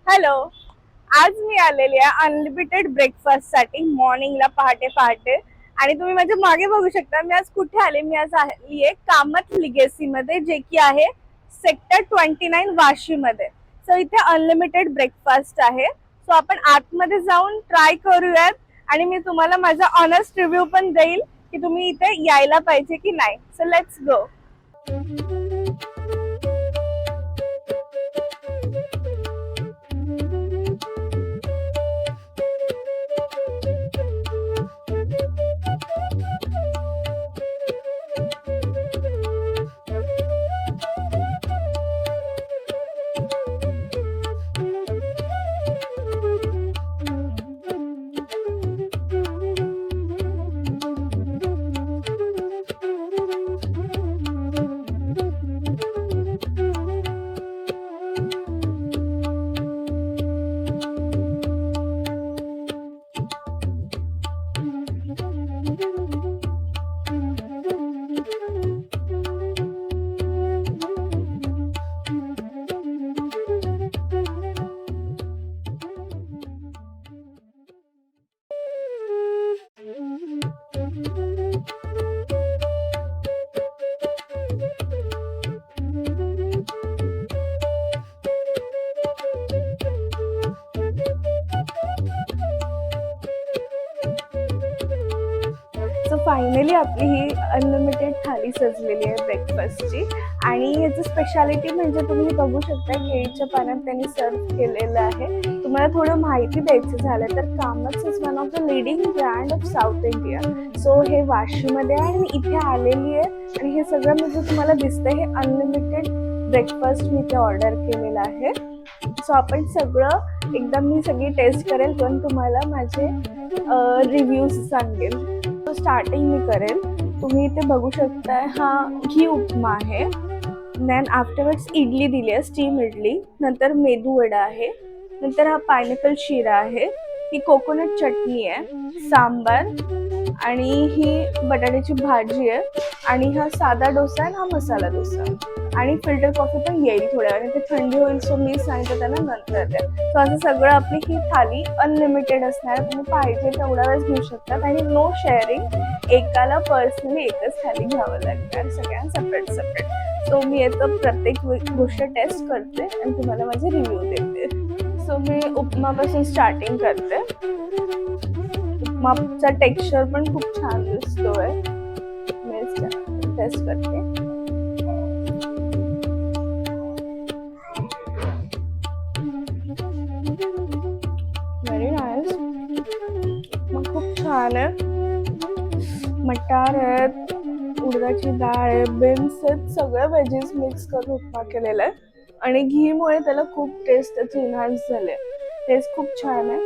Hello. आज मी आलेली आहे अनलिमिटेड ब्रेकफास्ट साठी मॉर्निंगला पहाटे पहाटे. आणि तुम्ही माझ्या मागे बघू शकता मी आज कुठे आले. मी आज आली आहे कामत लिगेसी मध्ये, जे की आहे सेक्टर 29 वाशी मध्ये. सो इथे अनलिमिटेड ब्रेकफास्ट आहे. सो आपण आतमध्ये जाऊन ट्राय करूयात आणि मी तुम्हाला माझा ऑनेस्ट रिव्ह्यू पण देईल की तुम्ही इथे यायला पाहिजे की नाही. So let's go. So finally आपली ही अनलिमिटेड थाली सजलेली आहे ब्रेकफास्टची. आणि याची स्पेशालिटी म्हणजे तुम्ही बघू शकता केळीच्या पाण्यात त्यांनी सर्व केलेलं आहे. तुम्हाला थोडं माहिती द्यायचं झालं तर Kamat is one of the leading brand of south India. So हे वाशीमध्ये आहे आणि मी इथे आलेली आहे. आणि हे सगळं म्हणजे तुम्हाला दिसतंय हे अनलिमिटेड ब्रेकफास्ट मी इथे ऑर्डर केलेलं आहे. सो आपण सगळं एकदा मी सगळी टेस्ट करेल पण तुम्हाला माझे रिव्ह्यूज सांगेल. स्टार्टिंग मी करेल. तुम्ही इथे बघू शकताय हा घी उपमा आहे. देन आफ्टरवर्ड्स इडली दिली आहे, स्टीम इडली. नंतर मेदू वडा आहे. नंतर हा पायनॅपल शिरा आहे. ही कोकोनट चटणी आहे, सांबार आणि ही बटाट्याची भाजी आहे. आणि हा साधा डोसा आहे, हा मसाला डोसा. आणि फिल्टर कॉफी पण येईल थोड्या वेळाने, ते थंडी होईल. सो मी सांगितलं त्यांना नंतर द्या. सो असं सगळं आपली ही थाली अनलिमिटेड असणार. तुम्ही पाहिजे तेवढा वेळेस घेऊ शकतात आणि नो शेअरिंग. एकाला पर्सनली एकच थाली घ्यावं लागणार, सगळ्यांना सेपरेट सेपरेट. सो मी येतं प्रत्येक गोष्ट टेस्ट करते आणि तुम्हाला माझे रिव्ह्यू देते. सो मी उपमापासून स्टार्टिंग करते. उपमाचा टेक्स्चर पण खूप छान दिसतोय. मी टेस्ट करते. Very nice. मग खूप छान आहे. मटार आहेत, उडदाची डाळ आहे, बीन्स आहेत, सगळ्या व्हेजीज मिक्स करून उपमा केलेला आहे. आणि घीमुळे त्याला खूप टेस्ट त्याची इन्हान्स झाले. टेस्ट खूप छान आहे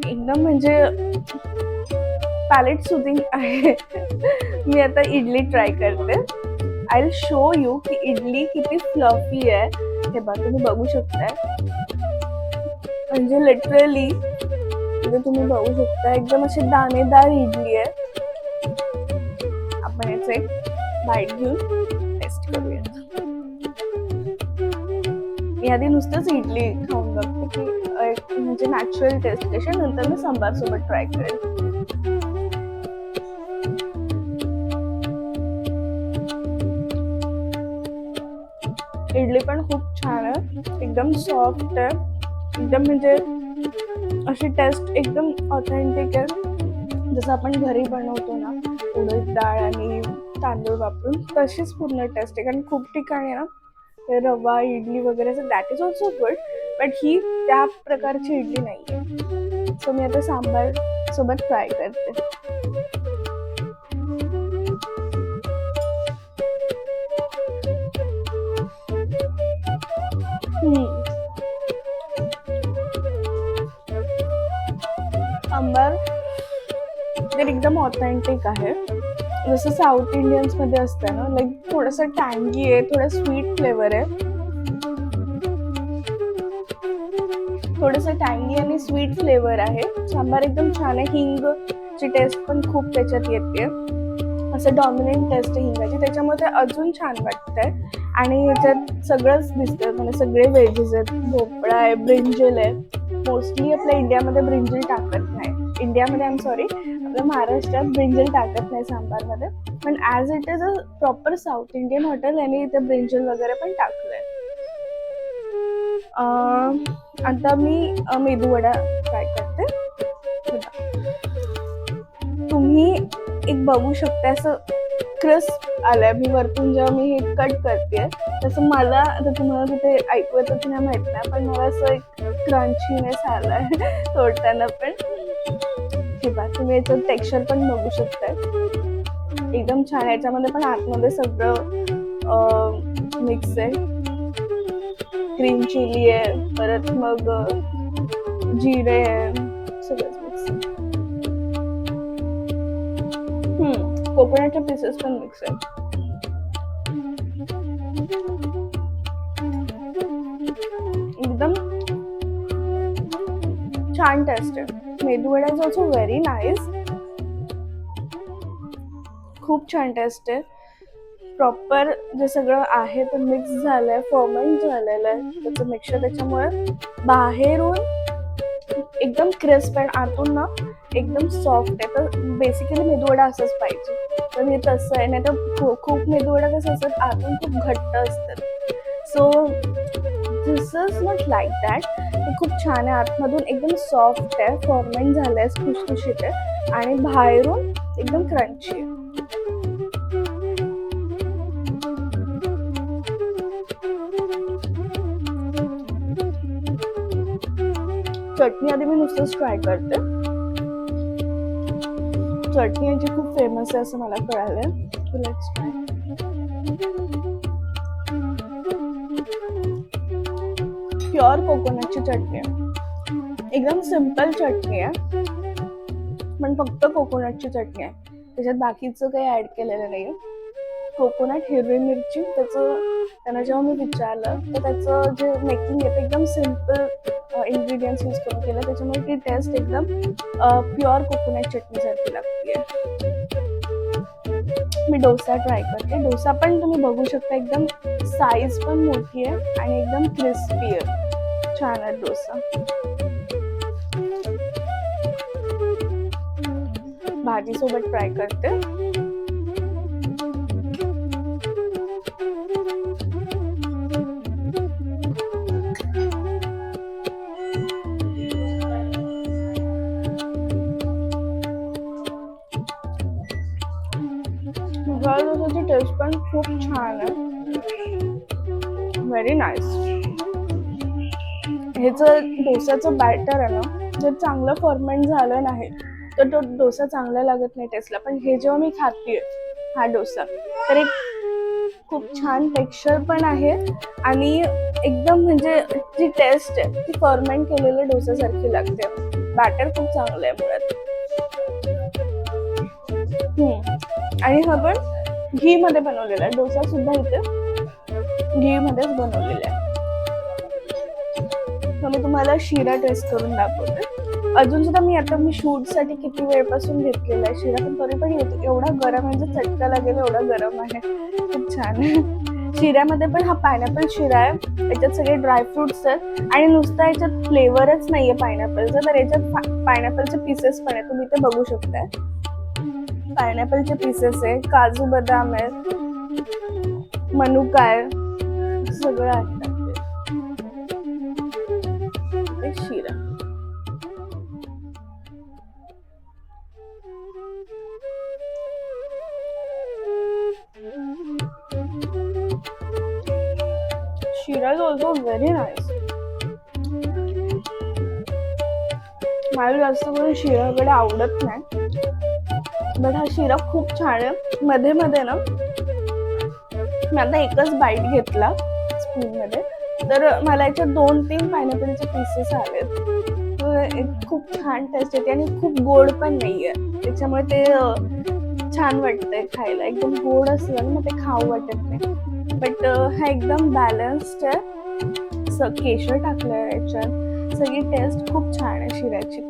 एकदम, म्हणजे पॅलेट सुदिंग आहे. मी आता इडली ट्राय करते. आय विल शो यू की इडली किती फ्लफी आहे. हे बघा, तुम्ही बघू शकताय. म्हणजे लिटरली इथे तुम्ही बघू शकता एकदम अशी दाणेदार इडली आहे. आपण याचं एक बाईट घेऊन टेस्ट करूया. मी आधी नुसतंच इडली खाऊन बघते की म्हणजे नॅचरल टेस्ट कशी. नंतर मी सांबार सोबत ट्राय करेन. इडली पण खूप छान आहे, एकदम सॉफ्ट आहे. एकदम म्हणजे अशी टेस्ट एकदम ऑथेंटिक आहे, जसं आपण घरी बनवतो ना उडद डाळ आणि तांदूळ वापरून, तशीच पूर्ण टेस्ट आहे. कारण खूप ठिकाणी ना ते रवा इडली वगैरे that is also good, but he त्या प्रकारची इडली नाही आहे. सो मी आता सांबार सोबत ट्राय करते. सांबार तर एकदम ऑथेंटिक आहे, जसं साऊथ इंडियन्स मध्ये असतं ना. लाईक थोडंसं टँगी आहे, थोडं स्वीट फ्लेवर आहे, थोडंसं टँगी आणि स्वीट फ्लेवर आहे. सांबार एकदम छान आहे. हिंग ची टेस्ट पण खूप त्याच्यात येते. असं डॉमिनंट टेस्ट आहे हिंगाची, त्याच्यामुळे ते अजून छान वाटतंय. आणि याच्यात सगळंच दिसतं, म्हणजे सगळे व्हेजेस आहेत, भोपळा आहे, ब्रिंजल आहे. मोस्टली आपल्या इंडियामध्ये ब्रिंजल टाकत नाही, इंडियामध्ये आय एम सॉरी, आपल्या महाराष्ट्रात ब्रिंजल टाकत नाही सांबारमध्ये, पण as it is a proper south Indian hotel यांनी इथे ब्रिंजल वगैरे पण टाकलंय. आता मी मेदूवडा ट्राय करते. तुम्ही एक बघू शकता असं क्रिस्प आलंय, मी वरतून जेव्हा मी हे कट करते तसं मला, आता तुम्हाला तिथे ऐकू येतं की नाही माहित नाही, पण मला असं एक क्रंचीनेस आलाय तोडताना पण. हे बघा, तुम्ही याचं टेक्स्चर पण बघू शकताय, एकदम छान आहे. याच्यामध्ये पण आतमध्ये सगळं मिक्स आहे, ग्रीन चिली आहे, परत मग जिरे आहे, सगळंच मिक्स आहे. कोकोनटचे पीसेस पण मिक्स आहे. एकदम छान टेस्ट आहे. Medu vada is also very nice, खूप छान टेस्ट आहे. प्रॉपर जे सगळं आहे ते मिक्स झालंय, फर्मेंट झालेलं आहे त्याचं मिक्सचर, त्याच्यामुळे बाहेरून एकदम क्रिस्प आणि आतून ना एकदम सॉफ्ट आहे. तर बेसिकली मेदूवडा असंच पाहिजे, तर हे तसं आहे. नाही तर खूप मेदूवडा कसं असतात, आतून खूप घट्ट असतात. So this is not like that. ते खूप छान आहे, आतमधून एकदम सॉफ्ट आहे, फॉर्मेंट झालं आहे, खुशखुशीत आहे, आणि बाहेरून एकदम क्रंची आहे. चटणी आधी मी नुसतंच ट्राय करते. चटणी यांची खूप फेमस आहे असं मला कळालंय. Let's try. प्युअर कोकोनटची चटणी आहे, एकदम सिम्पल चटणी आहे, पण फक्त कोकोनटची चटणी आहे, त्याच्यात बाकीचं काही ऍड केलेलं नाही. कोकोनट, हिरवी मिरची, त्यांना जेव्हा मी विचारलं तर त्याचं जे मेकिंग आहे ते एकदम सिम्पल इंग्रेडियंट्स यूज करून केलं, त्याच्यामुळे ती टेस्ट एकदम प्युअर कोकोनट चटणीसारखी लागते. मी डोसा ट्राय करते. डोसा पण तुम्ही बघू शकता, एकदम साईज पण मोठी आहे आणि एकदम क्रिस्पी आहे, छान आहे डोसा. भाजी सोबत ट्राय करते. डोसाची टेस्ट पण खूप छान आहे, व्हेरी नाईस. ह्याचं डोसाचं बॅटर आहे ना, जर चांगलं फॉर्मेंट झालं नाही तर तो डोसा चांगला लागत नाही टेस्टला. पण हे जेव्हा मी खाते हा डोसा, तर एक खूप छान टेक्स्चर पण आहे, आणि एकदम म्हणजे जी टेस्ट आहे ती फॉर्मेंट केलेल्या डोसासारखी लागते. बॅटर खूप चांगलं आहे मुळात. आणि हा पण घी मध्ये बनवलेला आहे डोसा सुद्धा, इथे घी मध्येच बनवलेला आहे. तर मी तुम्हाला शिरा टेस्ट करून दाखवते. अजून सुद्धा मी शूट साठी किती वेळपासून घेतलेला आहे शिरा, पण तरी पण एवढा गरम, म्हणजे चटका लागेल एवढा गरम आहे, खूप छान आहे. शिऱ्यामध्ये पण हा पायनॅपल शिरा आहे, याच्यात सगळे ड्रायफ्रुट्स आहेत, आणि नुसता याच्यात फ्लेवरच नाहीये पायनॅपलचा, तर याच्यात पायनॅपलचे पीसेस पण आहे, तुम्ही ते बघू शकताय. पायनॅपलचे पीसेस आहे, काजू बदाम आहे, मनुका आहे, सगळं आहे शिरा. शिरा इज ऑल्सो व्हेरी नाईस. मला जास्त करून शिराकडे आवडत नाही, बट हा शिरा खूप छान आहे. मध्ये मध्ये ना मी आता एकच बाईट घेतला स्पून मध्ये, तर मला याच्यात 2-3 पायनॅपलचे पीसेस आलेत. खूप छान टेस्ट येते, आणि खूप गोड पण नाहीये, त्याच्यामुळे ते छान वाटतंय खायला. एकदम गोड असलं ना मग ते खाऊ वाटत नाही, बट हा एकदम बॅलन्स्ड आहे. केशर टाकलंय याच्यात, सगळी टेस्ट खूप छान आहे शिऱ्याची.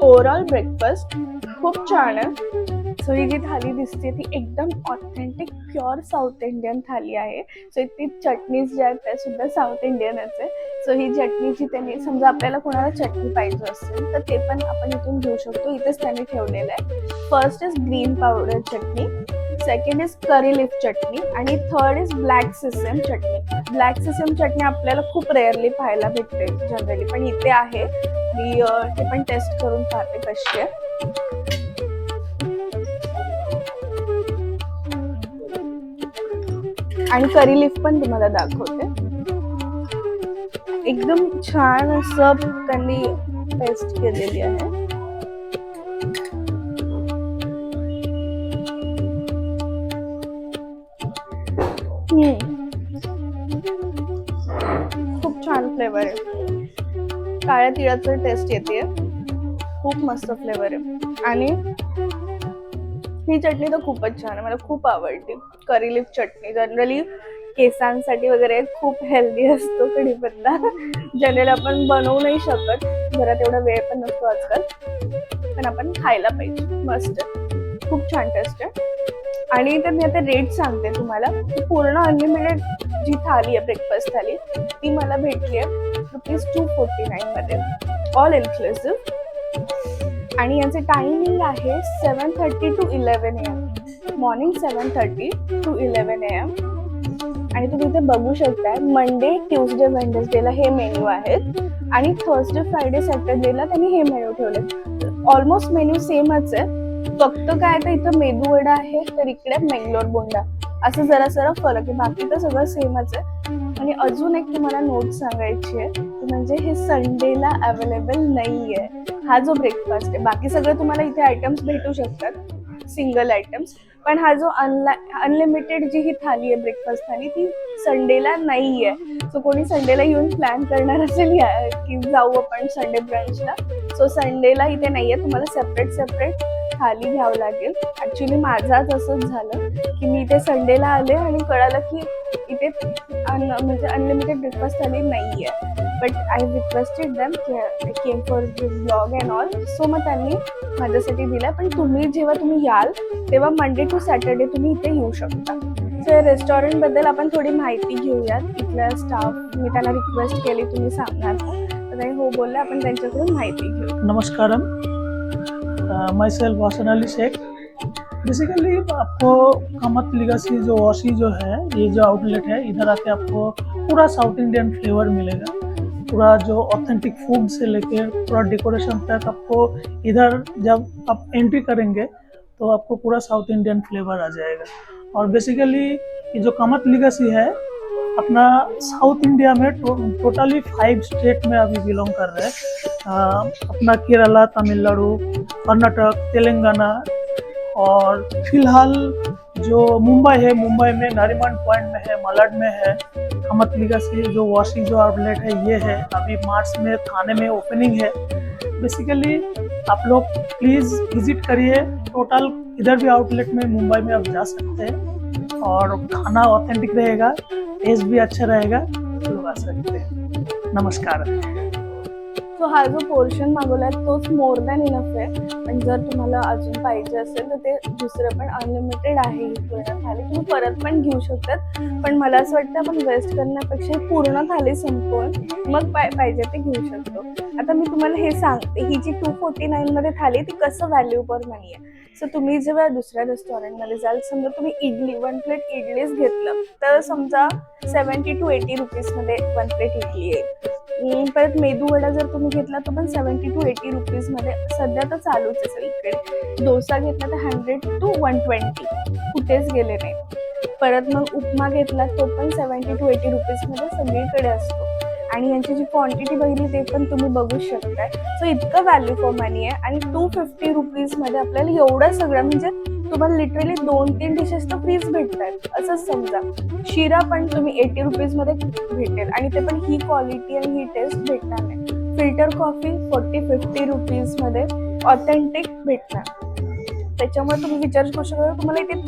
ओव्हरऑल ब्रेकफास्ट खूप छान आहे. सो ही जी थाली दिसते ती एकदम ऑथेंटिक प्युअर साऊथ इंडियन थाली आहे. सो इथे चटणीज ज्या आहेत त्या सुद्धा साऊथ इंडियनच आहे. सो ही चटणीची त्यांनी समजा आपल्याला कोणाला चटणी पाहिजे असेल तर ते पण आपण इथून घेऊ शकतो. इथेच त्यांनी ठेवलेलं आहे. First is green powder chutney, second is curry leaf chutney आणि third is black sesame chutney. Black sesame chutney आपल्याला खूप रेअरली पाहायला भेटते जनरली, पण इथे आहे. मी ते पण टेस्ट करून पाहते कशी आहे. आणि करी लीफ पण तुम्हाला दाखवते. एकदम छान असं त्यांनी पेस्ट केलेली आहे. खूप छान फ्लेवर आहे. काळ्या तिळाचं टेस्ट येते. खूप मस्त फ्लेवर आहे. आणि ही चटणी तर खूपच छान आहे. मला खूप आवडते. करी लीफ चटणी जनरली केसांसाठी वगैरे खूप हेल्दी असतो कढीपत्ता. जनरली आपण बनवू नाही शकत, घरात एवढा वेळ पण नसतो आजकाल, पण आपण खायला पाहिजे. मस्त, खूप छान टेस्ट आहे. आणि तर मी आता रेट सांगते तुम्हाला. पूर्ण अनलिमिटेड जी थाली आहे ब्रेकफास्ट थाली ती मला भेटली आहे ₹249 मध्ये, ऑल इन्क्लुसिव्ह. आणि याचे टायमिंग आहे 7:30 to 11 AM, morning 7:30 to 11 AM. आणि तुम्ही इथे बघू शकताय मंडे, ट्यूजडे, वेडनेसडेला हे मेन्यू आहेत आणि थर्सडे, फ्रायडे, सॅटर्डेला त्यांनी हे मेन्यू ठेवले. ऑलमोस्ट मेन्यू सेमच आहे. फक्त काय तर इथं मेदू वडा आहे तर इकडे मंगलोर बोंडा, असं जरा फरक आहे. बाकी तर सगळं सेमच आहे. आणि अजून एक तुम्हाला नोट सांगायची आहे, म्हणजे हे संडेला अवेलेबल नाहीये हा जो ब्रेकफास्ट आहे. बाकी सगळं तुम्हाला इथे आयटम्स भेटू शकतात, सिंगल आयटम्स. पण हा जो अनलिमिटेड जी ही थाली आहे ब्रेकफास्ट थाली ती संडेला नाहीये. सो कोणी संडेला येऊन प्लॅन करणार असेल की जाऊ आपण संडे ब्रंचला, सो संडेला इथे नाहीये. तुम्हाला सेपरेट थाली घ्यावं लागेल. ऍक्च्युली माझाच असंच झालं की मी इथे संडेला आले आणि कळालं की इथे म्हणजे अनलिमिटेड ब्रेकफास्ट थाली नाहीये. बट आय रिक्वेस्टेड दॅम की I came for this blog and all, so मग त्यांनी माझ्यासाठी दिला. पण जेव्हा तुम्ही याल तेव्हा मंडे टू सॅटर्डे तुम्ही इथे येऊ शकता. सो रेस्टॉरंट बद्दल आपण थोडी माहिती घेऊयात. इथल्या स्टाफ, मी त्यांना रिक्वेस्ट केली तुम्ही सांगणार तर ते हो बोलले. आपण त्यांच्याकडून माहिती घेऊ. नमस्कारम, माई सेल्फ वासन अली शेख. बेसिकली आपको कामत लीगासी जो वाशी जो है, ये जो आउटलेट है, इधर आके आपको पूरा साउथ इंडियन फ्लेवर मिलेगा. पूरा जो ऑथेंटिक फूड से लेकर पूरा डेकोरेशन तक आपको इधर जब आप एंट्री करेंगे तो आपको पूरा साउथ इंडियन फ्लेवर आ जाएगा. और बेसिकली ये जो कामत लीगासी है अपना साउथ इंडिया में टोटली 5 स्टेट में अभी बिलोंग कर रहे हैं. अपना केरला, तमिलनाडु, कर्नाटक, तेलंगाना और फिलहाल जो मुंबई है, मुंबई में नारीमन पॉइंट में है, मलाड में है. कामत लीगासी जो वॉशिंग जो आउटलेट है ये है. अभी मार्च में थाने में ओपनिंग है. बेसिकली आप लोग प्लीज़ विजिट करिए. टोटल इधर भी आउटलेट में मुंबई में आप जा सकते हैं और खाना ऑथेंटिक रहेगा, टेस्ट भी अच्छा रहेगा. लोग आ सकते हैं. नमस्कार. सो हा जो पोर्शन मागवलाय तोच मोर दॅन इनफ आहे. पण जर तुम्हाला अजून पाहिजे असेल तर ते दुसरं पण अनलिमिटेड आहे. ही पूर्ण थाली तुम्ही परत पण घेऊ शकतात. पण मला असं वाटतं आपण वेस्ट करण्यापेक्षा पूर्ण थाली संपवून मग पाहिजे ते घेऊ शकतो. आता मी तुम्हाला हे सांगते, ही जी 249 मध्ये थाली ती कसं व्हॅल्यू पर मनी आहे. सो तुम्ही जेव्हा दुसऱ्या रेस्टॉरंटमध्ये जाल, समजा तुम्ही इडली 1 प्लेट इडलीच घेतलं तर समजा 70 to 80 रुपीजमध्ये 1 प्लेट इडली आहे. परत मेदू वडा जर तुम्ही घेतला तो पण 70 to 80 रुपीजमध्ये सध्या तर चालूच आहे सगळीकडे. डोसा घेतला तर 100 to 120, कुठेच गेले नाही. परत मग उपमा घेतला तो पण 70 to 80 रुपीजमध्ये सगळीकडे असतो. आणि यांची जी क्वांटिटी बघितली ते पण तुम्ही बघू शकताय. सो इतकं व्हॅल्यू फॉर मनी आहे. आणि 250 रुपीजमध्ये आपल्याला एवढं सगळं, म्हणजे तुम्हाला लिटरली 2-3 डिशेस तर फ्रीज भेटतात असंच समजा. शिरा पण तुम्ही 80 रुपीजमध्ये भेटेल आणि ते पण ही क्वालिटी आणि ही टेस्ट भेटणार नाही. फिल्टर कॉफी 40-50 रुपीजमध्ये ऑथेंटिक भेटणार. त्याच्यामुळे तुम्ही विचार करू शकता तुम्हाला इथे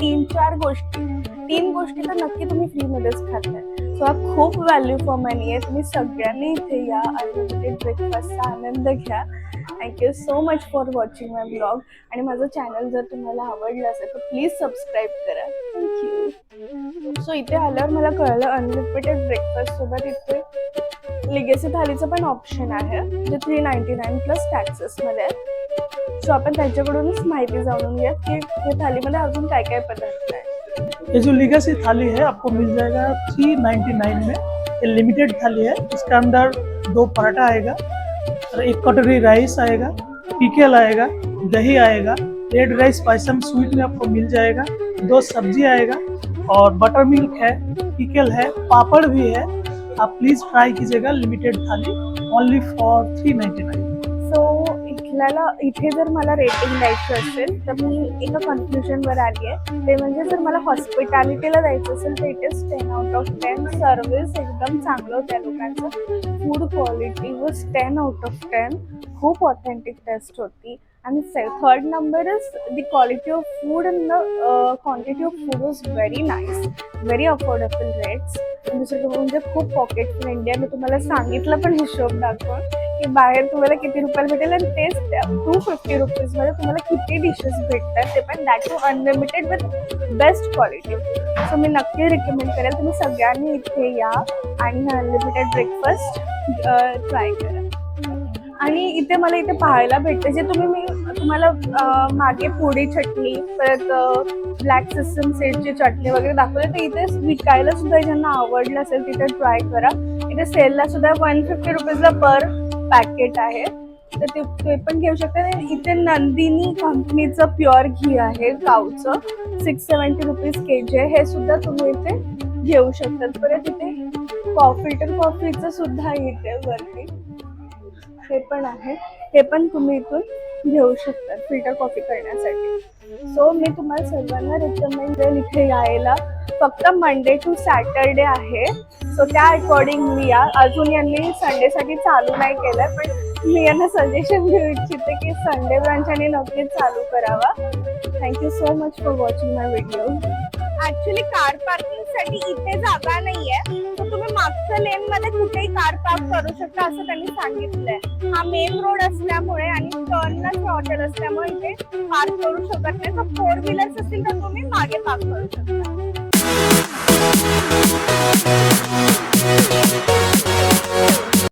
3 गोष्टी तर नक्की तुम्ही फ्रीमध्येच खाताय. सो हा खूप व्हॅल्यू फॉर मनी आहे. तुम्ही सगळ्यांनी इथे या, अनलिमिटेड ब्रेकफास्टचा आनंद घ्या thank you so much for watching my blog. आणि माझं चॅनल जर तुम्हाला आवडलं असेल तर प्लीज सबस्क्राईब करा. थँक्यू. सो इथे आल्यावर मला कळलं अनलिमिटेड ब्रेकफास्ट सोबत इथे लिगेसी थालीचं पण ऑप्शन आहे जे 399 प्लस टॅक्सेसमध्ये आहे. सो आपण त्यांच्याकडूनच माहिती जाणून घेऊयात की या थालीमध्ये अजून काय काय पदार्थ आहेत. ये जो लीगेसी थाली है आपको मिल जाएगा 399 में. ये लिमिटेड थाली है. इसके अंदर 2 पराठा आएगा और 1 कटोरी राइस आएगा, पिकल आएगा, दही आएगा, रेड राइस पायसम स्वीट में आपको मिल जाएगा, 2 सब्जी आएगा और बटर मिल्क है, पिकल है, पापड़ भी है. आप प्लीज ट्राई कीजिएगा limited thali only for 399. So इथे जर मला रेटिंग द्यायचं असेल तर मी एका कन्क्लुजनवर आली आहे. ते म्हणजे जर मला हॉस्पिटॅलिटीला द्यायचं असेल तर it is 10 out of 10. Service एकदम चांगलं त्या लोकांचं. Food quality was 10 out of 10. खूप ऑथेंटिक टेस्ट होती. आणि third number is the quality of food and the quantity of food was very nice. Very affordable rates. दुसरं म्हणजे खूप पॉकेट फ्रेंडली आहे. मी तुम्हाला सांगितलं पण हिशोब दाखवून की बाहेर तुम्हाला किती रुपयाला भेटेल आणि तेच 250 रुपीजमध्ये तुम्हाला किती डिशेस भेटतात, ते पण that too unlimited with best quality. So मी नक्की रिकमेंड करेल तुम्ही सगळ्यांनी इथे या आणि अनलिमिटेड ब्रेकफास्ट ट्राय करा. आणि इथे मला इथे पाहायला भेटतं जे मी तुम्हाला मागे पोळी चटणी परत ब्लॅक सिसम सीडची चटणी वगैरे दाखवली तर इथे विकायला सुद्धा ज्यांना आवडलं असेल तिथे ट्राय करा. इथे सेलला सुद्धा 150 रुपीजला पर पॅकेट आहे तर ते पण घेऊ शकता. इथे नंदिनी कंपनीचं प्युअर घी आहे काऊचं 670 रुपीज kg आहे. हे सुद्धा तुम्ही इथे घेऊ शकतात. परत इथे फिल्टर कॉफीचं सुद्धा इथे वरती हे पण आहे. हे पण तुम्ही इथून घेऊ शकता फिल्टर कॉफी करण्यासाठी. सो मी तुम्हाला सर्वांना रिकमेंड करेल इथे यायला. फक्त मंडे टू सॅटरडे आहे. सो त्या अकॉर्डिंगली या. अजून यांनी संडेसाठी चालू नाही केलं पण मी यांना सजेशन देऊ इच्छिते की संडे ब्रांच आणि नक्कीच चालू करावा. Thank you so much for watching my video. Actually car पार्किंगसाठी इथे जागा नाहीये तर तुम्ही मागच्या लेन मध्ये कुठेही कार पार्क करू शकता असं त्यांनी सांगितलंय. हा मेन रोड असल्यामुळे आणि टर्नलाच हॉटेल असल्यामुळे इथे पार्क करू शकत नाही. तर 4 व्हीलर्स असतील तर तुम्ही मागे पार्क करू शकता.